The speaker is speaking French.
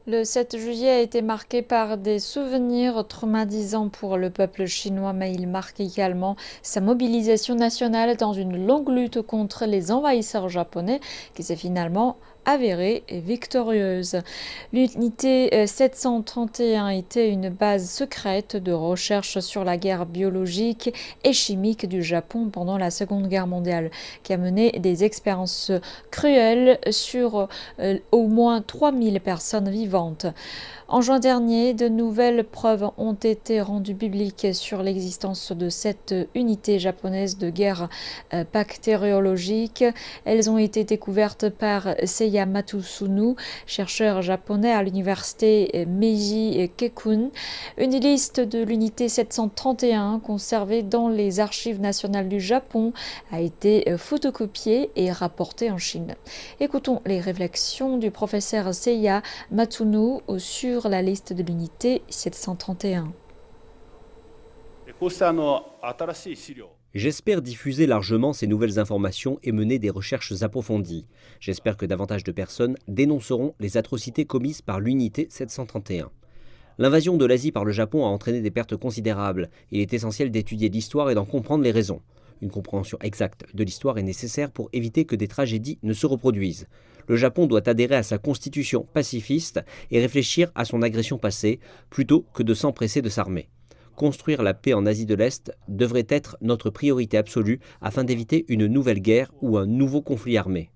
Le 7 juillet a été marqué par des souvenirs traumatisants pour le peuple chinois, mais il marque également sa mobilisation nationale dans une longue lutte contre les envahisseurs japonais qui s'est finalement avérée victorieuse. L'unité 731 était une base secrète de recherche sur la guerre biologique et chimique du Japon pendant la Seconde Guerre mondiale, qui a mené des expériences cruelles sur au moins 3000 personnes vivantes. En juin dernier, de nouvelles preuves ont été rendues publiques sur l'existence de cette unité japonaise de guerre bactériologique. Elles ont été découvertes par Seiya Matsuno, chercheur japonais à l'université Meiji Keikun. Une liste de l'unité 731 conservée dans les archives nationales du Japon a été photocopiée et rapportée en Chine. Écoutons les réflexions du professeur Seiya Matsuno sur la liste de l'unité 731. J'espère diffuser largement ces nouvelles informations et mener des recherches approfondies. J'espère que davantage de personnes dénonceront les atrocités commises par l'unité 731. L'invasion de l'Asie par le Japon a entraîné des pertes considérables. Il est essentiel d'étudier l'histoire et d'en comprendre les raisons. Une compréhension exacte de l'histoire est nécessaire pour éviter que des tragédies ne se reproduisent. Le Japon doit adhérer à sa constitution pacifiste et réfléchir à son agression passée, plutôt que de s'empresser de s'armer. Construire la paix en Asie de l'Est devrait être notre priorité absolue afin d'éviter une nouvelle guerre ou un nouveau conflit armé.